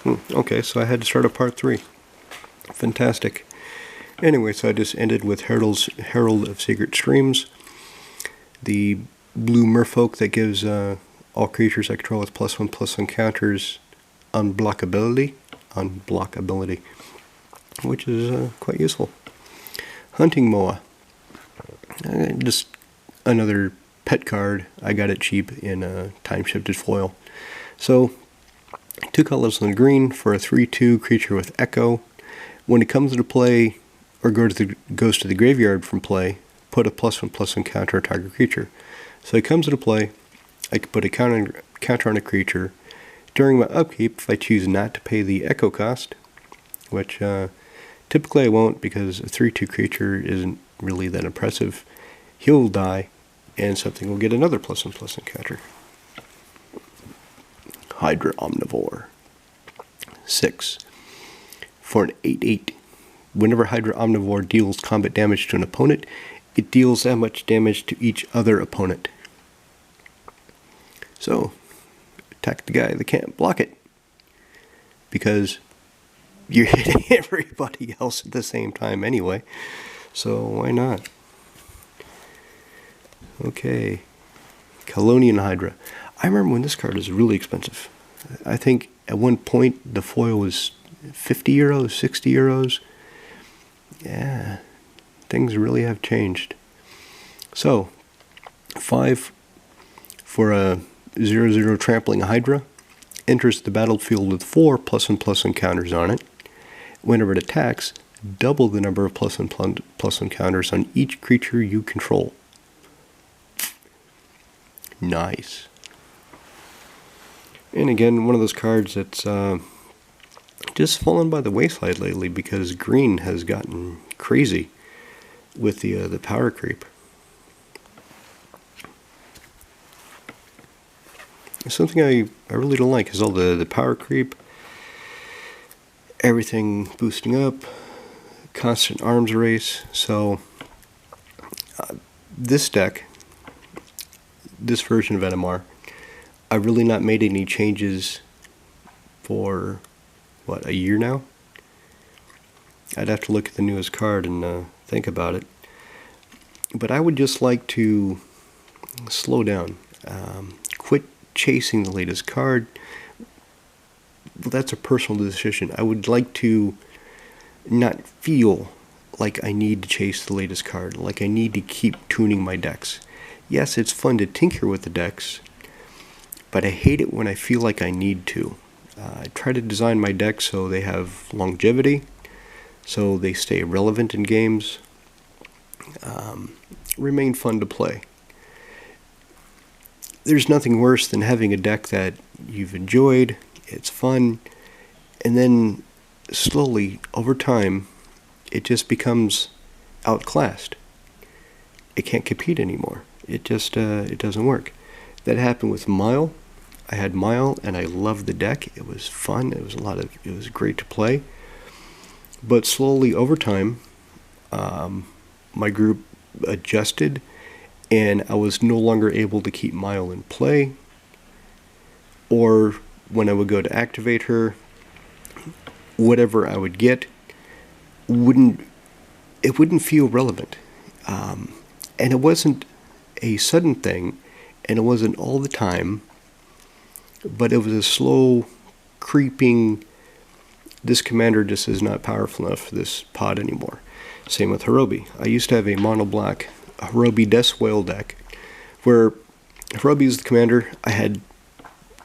Okay, so I had to start a part 3. Fantastic. Anyway, so I just ended with Herald of Secret Streams, the blue merfolk that gives all creatures I control with +1/+1 counters unblockability, which is quite useful. Hunting Moa, just another pet card. I got it cheap in time-shifted foil. So, 2 colors on the green for a 3/2 creature with Echo. When it comes into play, or goes to the graveyard from play, put a +1/+1 counter on target creature. So it comes into play, I can put a counter on a creature. During my upkeep, if I choose not to pay the Echo cost, which typically I won't because a 3/2 creature isn't really that impressive, he'll die, and something will get another +1/+1 counter. Hydra Omnivore. 6. For an 8/8, whenever Hydra Omnivore deals combat damage to an opponent, it deals that much damage to each other opponent. So, attack the guy that can't block it, because you're hitting everybody else at the same time anyway, so why not? Okay, Colonian Hydra. I remember when this card was really expensive. I think at one point the foil was 50 euros, 60 euros. Yeah, things really have changed. So, 5 for a 0/0 Trampling Hydra. Enters the battlefield with 4 +1/+1 counters on it. Whenever it attacks, double the number of +1/+1 counters on each creature you control. Nice. And again, one of those cards that's just fallen by the wayside lately because green has gotten crazy with the power creep. Something I really don't like is all the power creep, everything boosting up, constant arms race. So this deck, this version of Animar, I've really not made any changes for, what, a year now? I'd have to look at the newest card and think about it. But I would just like to slow down, quit chasing the latest card. Well, that's a personal decision. I would like to not feel like I need to chase the latest card, like I need to keep tuning my decks. Yes, it's fun to tinker with the decks, but I hate it when I feel like I need to. I try to design my decks so they have longevity, so they stay relevant in games, remain fun to play. There's nothing worse than having a deck that you've enjoyed, it's fun, and then slowly, over time, it just becomes outclassed. It can't compete anymore. It just it doesn't work. That happened with Mile. I had Mile and I loved the deck. It was fun. It was great to play. But slowly over time, my group adjusted, and I was no longer able to keep Mile in play. Or when I would go to activate her, whatever I would get wouldn't feel relevant. And it wasn't a sudden thing, and it wasn't all the time, but it was a slow creeping, this commander just is not powerful enough for this pod anymore. Same with Hirobi. I used to have a mono black Hirobi Death Whale deck where Hirobi is the commander. I had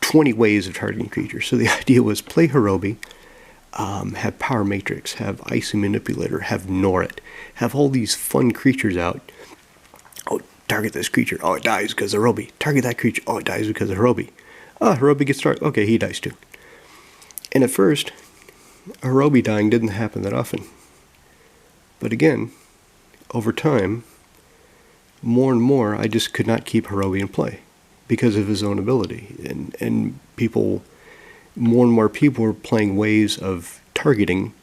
20 ways of targeting creatures. So the idea was play Hirobi, have Power Matrix, have Icy Manipulator, have Norit, have all these fun creatures out. Oh, target this creature. Oh, it dies because of Hirobi. Target that creature. Oh, it dies because of Hirobi. Oh, Hirobi gets targeted. Okay, he dies too. And at first, Hirobi dying didn't happen that often. But again, over time, more and more, I just could not keep Hirobi in play because of his own ability. And people, more and more people were playing ways of targeting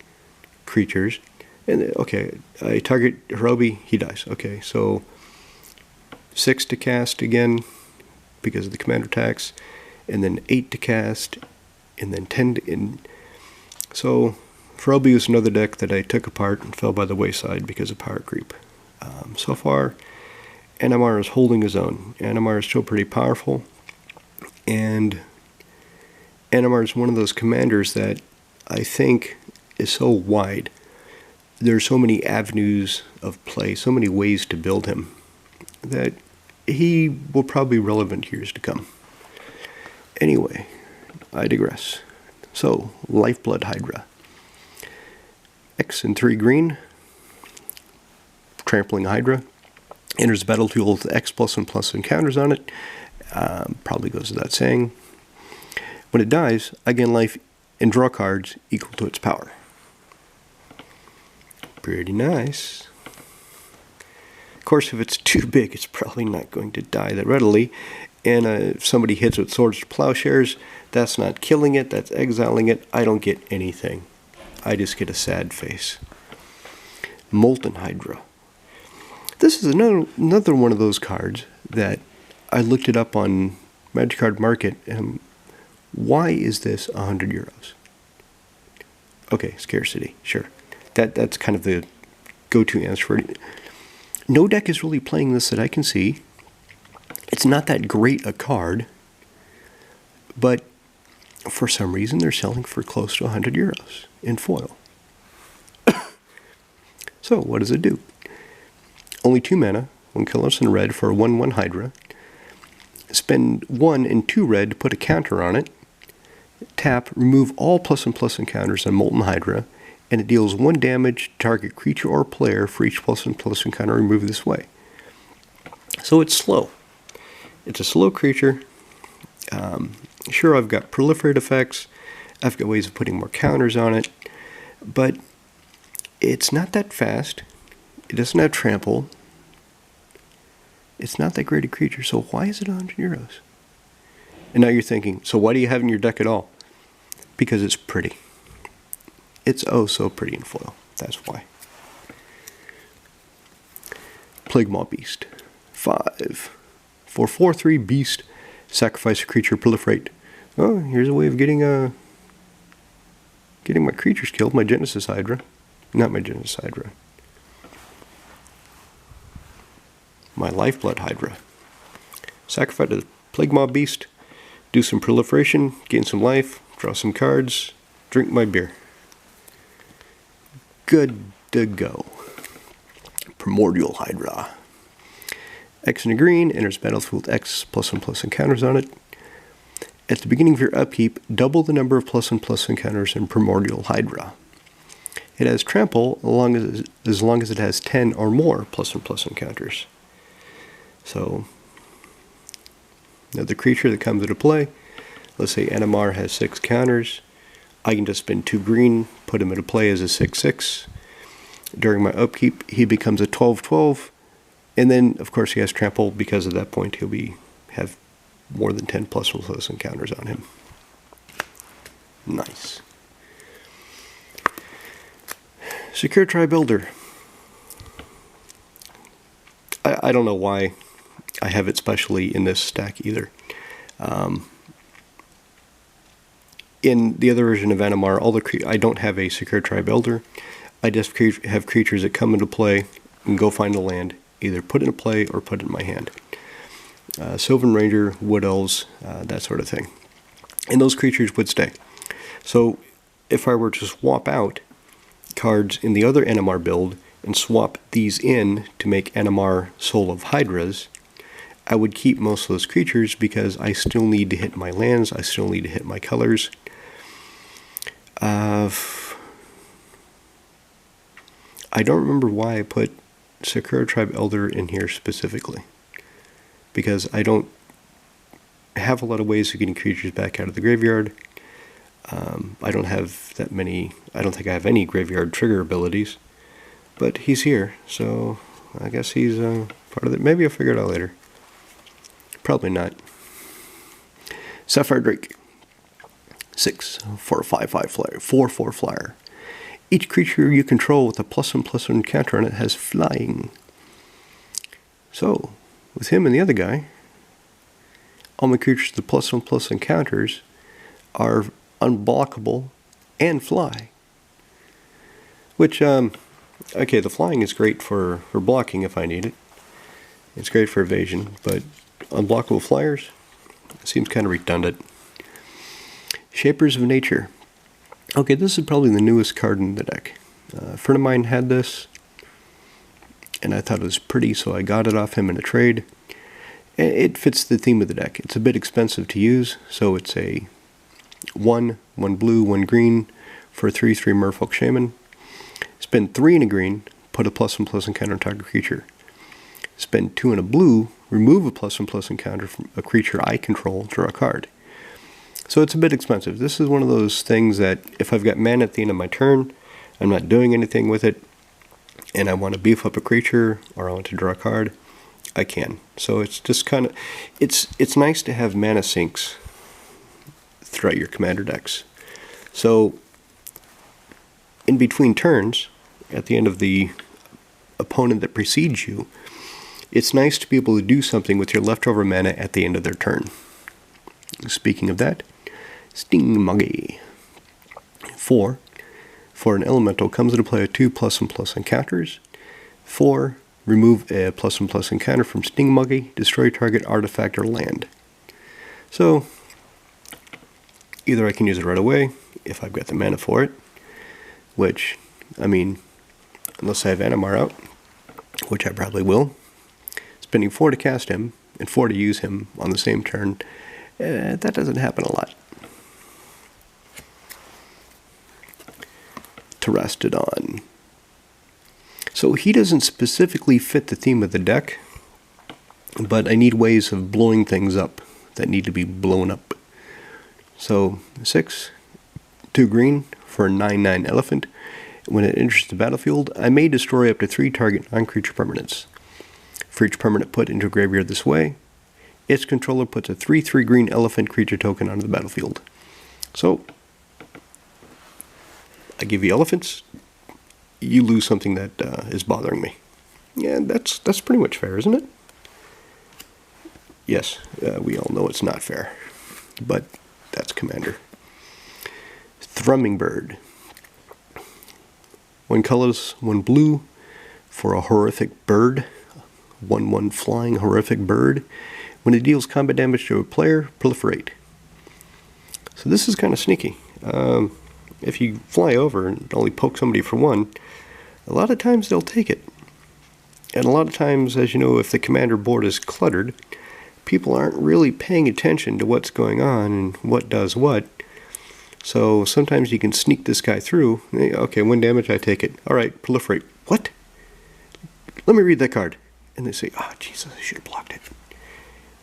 creatures. And okay, I target Hirobi, he dies. Okay, so 6 to cast again because of the commander attacks, and then 8 to cast, and then 10 to, and So, Froby was another deck that I took apart and fell by the wayside because of power creep. So far, Animar is holding his own. Animar is still pretty powerful, and Animar is one of those commanders that I think is so wide. There are so many avenues of play, so many ways to build him, that he will probably be relevant years to come. Anyway, I digress. So, Lifeblood Hydra. X and 3 green. Trampling Hydra. Enters the battlefield with X plus and plus encounters on it. Probably goes without saying. When it dies, I gain life and draw cards equal to its power. Pretty nice. Of course, if it's too big, it's probably not going to die that readily. And if somebody hits with Swords to Plowshares, that's not killing it, that's exiling it. I don't get anything. I just get a sad face. Molten Hydra. This is another one of those cards that I looked it up on Magic Card Market, and why is this 100 euros? Okay, scarcity, sure. That's kind of the go-to answer for it. No deck is really playing this that I can see. It's not that great a card, but for some reason they're selling for close to 100 euros in foil. So, what does it do? Only 2 mana, 1 colorless and red for a 1/1 Hydra. Spend 1 and 2 red to put a counter on it. Tap, remove all plus and plus encounters on Molten Hydra, and it deals 1 damage to target creature or player for each plus and plus encounter removed this way. So it's slow. It's a slow creature. Sure, I've got proliferate effects. I've got ways of putting more counters on it. But it's not that fast. It doesn't have trample. It's not that great a creature, so why is it 100 euros? And now you're thinking, so why do you have it in your deck at all? Because it's pretty. It's oh so pretty in foil. That's why. Plague Maw Beast. 5. For 4/3 beast, sacrifice a creature, proliferate. Oh, here's a way of getting my creatures killed. My Genesis Hydra. Not my Genesis Hydra. My Lifeblood Hydra. Sacrifice a Plague Maw Beast, do some proliferation, gain some life, draw some cards, drink my beer. Good to go. Primordial Hydra. X and a green, enters battlefield with X plus and plus encounters on it. At the beginning of your upkeep, double the number of plus and plus encounters in Primordial Hydra. It has trample as long as it has 10 or more plus and plus encounters. So, another creature that comes into play. Let's say Animar has 6 counters. I can just spend 2 green, put him into play as a 6/6. During my upkeep, he becomes a 12/12. And then, of course, he has trample because at that point he'll have more than 10 plus and plus encounters on him. Nice. Secure Tri-Builder. I don't know why I have it specially in this stack either. In the other version of Animar, I don't have a Secure Tri-Builder. I just have creatures that come into play and go find a land, either put into play or put in my hand. Sylvan Ranger, Wood Elves, that sort of thing. And those creatures would stay. So if I were to swap out cards in the other Animar build and swap these in to make Animar Soul of Hydras, I would keep most of those creatures because I still need to hit my lands, I still need to hit my colors. I don't remember why I put Secure Tribe Elder in here specifically, because I don't have a lot of ways of getting creatures back out of the graveyard. I don't have that many, I don't think I have any graveyard trigger abilities, but he's here, so I guess he's part of it. Maybe I'll figure it out later. Probably not. Sapphire Drake. 6 for a 5/5 flyer. 4/4 flyer. Each creature you control with a plus and plus encounter on it has flying. So, with him and the other guy, all my creatures with the plus and plus encounters are unblockable and fly. Which, okay, the flying is great for blocking if I need it. It's great for evasion, but unblockable flyers, it seems kind of redundant. Shapers of Nature. Okay, this is probably the newest card in the deck. A friend of mine had this, and I thought it was pretty, so I got it off him in a trade. It fits the theme of the deck. It's a bit expensive to use, so it's a 1 blue, 1 green for a 3/3 Merfolk Shaman. Spend 3 in a green, put a +1/+ encounter on target creature. Spend 2 in a blue, remove a +1/+ encounter from a creature I control, draw a card. So it's a bit expensive. This is one of those things that if I've got mana at the end of my turn, I'm not doing anything with it, and I want to beef up a creature or I want to draw a card, I can. So it's just kind of, it's nice to have mana sinks throughout your commander decks. So in between turns, at the end of the opponent that precedes you, it's nice to be able to do something with your leftover mana at the end of their turn. Speaking of that, Stingmuggy. 4. For an elemental, comes into play with 2 +1/+ encounters. 4. Remove a +1/+ encounter from Stingmuggy, destroy target artifact or land. So, either I can use it right away, if I've got the mana for it, which, I mean, unless I have Animar out, which I probably will, spending 4 to cast him, and 4 to use him on the same turn, that doesn't happen a lot. Terastodon. So he doesn't specifically fit the theme of the deck, but I need ways of blowing things up that need to be blown up. So 6, 2 green for a 9/9 elephant. When it enters the battlefield, I may destroy up to 3 target non-creature permanents. For each permanent put into a graveyard this way, its controller puts a 3/3 green elephant creature token onto the battlefield. So, I give you elephants, you lose something that is bothering me. Yeah, that's pretty much fair, isn't it? Yes, we all know it's not fair, but that's Commander. Thrumming Bird. 1 colorless, 1 blue for a horrific bird. 1/1 flying horrific bird. When it deals combat damage to a player, proliferate. So this is kind of sneaky. If you fly over and only poke somebody for 1, a lot of times they'll take it. And a lot of times, as you know, if the commander board is cluttered, people aren't really paying attention to what's going on and what does what. So sometimes you can sneak this guy through. Okay, 1 damage, I take it. Alright, proliferate. What? Let me read that card. And they say, oh, Jesus, I should have blocked it.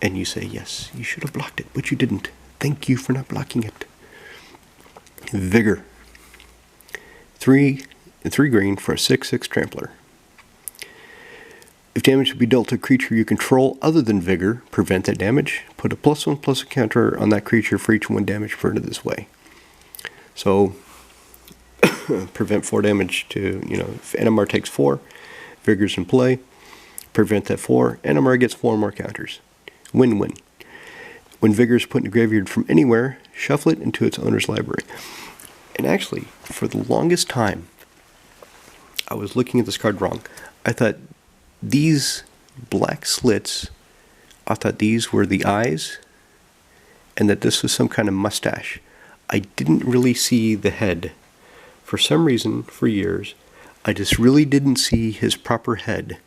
And you say, yes, you should have blocked it, but you didn't. Thank you for not blocking it. Vigor. 3 and 3 green for a 6/6 trampler. If damage would be dealt to a creature you control other than Vigor, prevent that damage. Put a +1/+ counter on that creature for each 1 damage prevented this way. So, prevent 4 damage to, if Animar takes 4, Vigor's in play. Prevent that 4, Animar gets 4 more counters. Win-win. When Vigor is put in a graveyard from anywhere, shuffle it into its owner's library. And actually, for the longest time, I was looking at this card wrong. I thought these black slits, I thought these were the eyes, and that this was some kind of mustache. I didn't really see the head. For some reason, for years, I just really didn't see his proper head.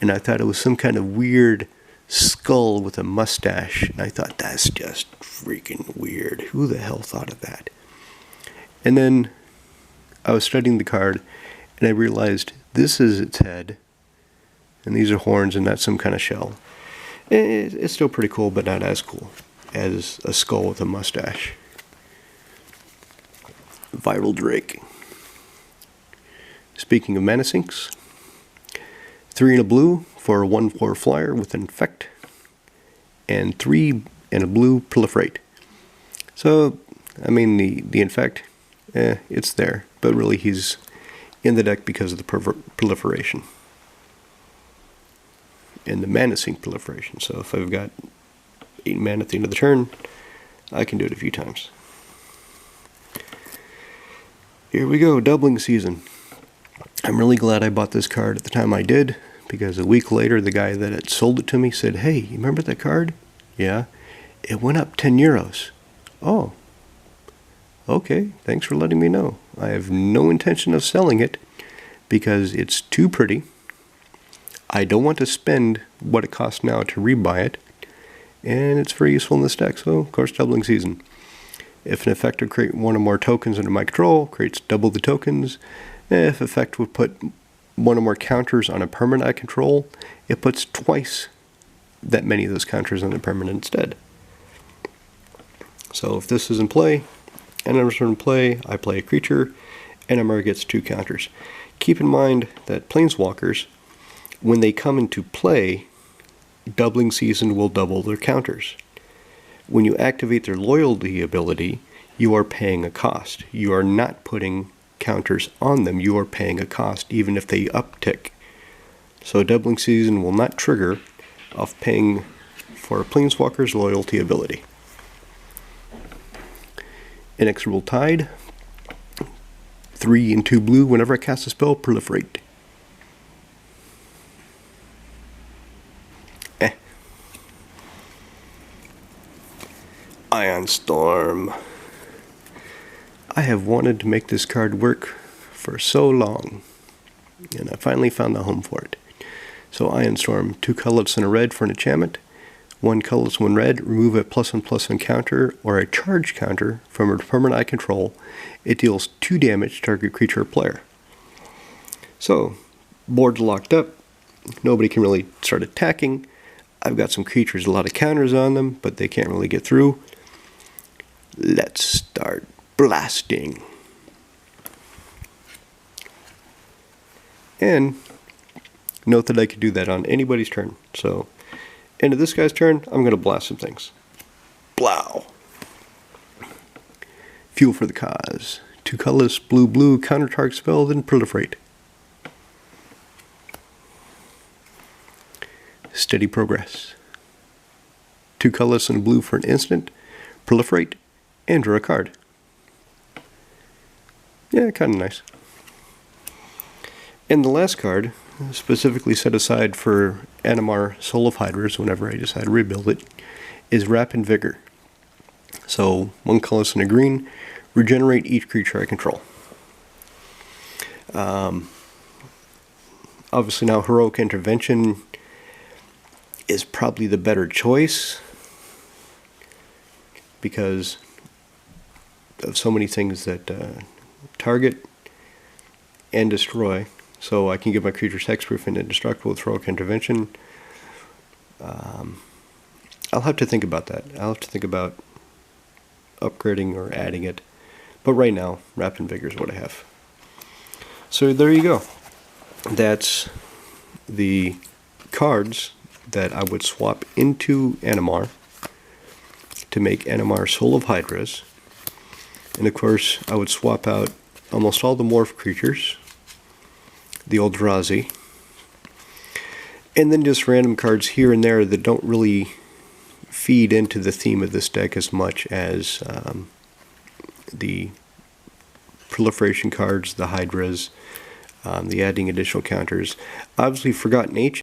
And I thought it was some kind of weird skull with a mustache. And I thought, that's just freaking weird. Who the hell thought of that? And then I was studying the card, and I realized this is its head, and these are horns, and that's some kind of shell. It's still pretty cool, but not as cool as a skull with a mustache. Viral Drake. Speaking of mana sinks, 3 and a blue for a 1/4 flyer with infect, and 3 and a blue proliferate. So, I mean, the infect, it's there, but really he's in the deck because of the proliferation. And the mana sink proliferation. So if I've got 8 mana at the end of the turn, I can do it a few times. Here we go, doubling season. I'm really glad I bought this card at the time I did, because a week later the guy that had sold it to me said, "Hey, you remember that card?" "Yeah." "It went up 10 euros. "Oh, okay, thanks for letting me know. I have no intention of selling it because it's too pretty. I don't want to spend what it costs now to rebuy it, and it's very useful in this deck." So, of course, doubling season. If an effect would create one or more tokens under my control, creates double the tokens. If effect would put one or more counters on a permanent I control, it puts twice that many of those counters on the permanent instead. So if this is in play, Animar's in play, I play a creature, Animar gets 2 counters. Keep in mind that Planeswalkers, when they come into play, doubling season will double their counters. When you activate their loyalty ability, you are paying a cost. You are not putting counters on them, you are paying a cost even if they uptick. So doubling season will not trigger off paying for a Planeswalker's loyalty ability. Inexorable Tide. 3 and 2 blue, whenever I cast a spell, proliferate. Ion Storm. I have wanted to make this card work for so long, and I finally found the home for it. So Ion Storm, 2 colorless and a red for an enchantment. 1 colorless, 1 red, remove a +1/+1 counter or a charge counter from a permanent I control. It deals 2 damage to target creature or player. So, board's locked up, nobody can really start attacking. I've got some creatures, a lot of counters on them, but they can't really get through. Let's start blasting. And note that I could do that on anybody's turn. So, end of this guy's turn, I'm going to blast some things. Blow. Fuel for the cause. 2 colorless, blue, counter target spell, then proliferate. Steady progress. 2 colorless and blue for an instant, proliferate, and draw a card. Yeah, kind of nice. And the last card, specifically set aside for Animar Soul of Hydras whenever I decide to rebuild it, is Rapid Vigor. So, 1 colorless and a green, regenerate each creature I control. Obviously now Heroic Intervention is probably the better choice because of so many things that target and destroy. So I can give my creatures hexproof and indestructible with Heroic Intervention. I'll have to think about that. I'll have to think about upgrading or adding it. But right now, Rapid Vigor is what I have. So there you go. That's the cards that I would swap into Animar to make Animar Soul of Hydras. And of course, I would swap out almost all the morph creatures, the Eldrazi, and then just random cards here and there that don't really feed into the theme of this deck as much as the proliferation cards, the hydras, the adding additional counters. Obviously, Forgotten Ancient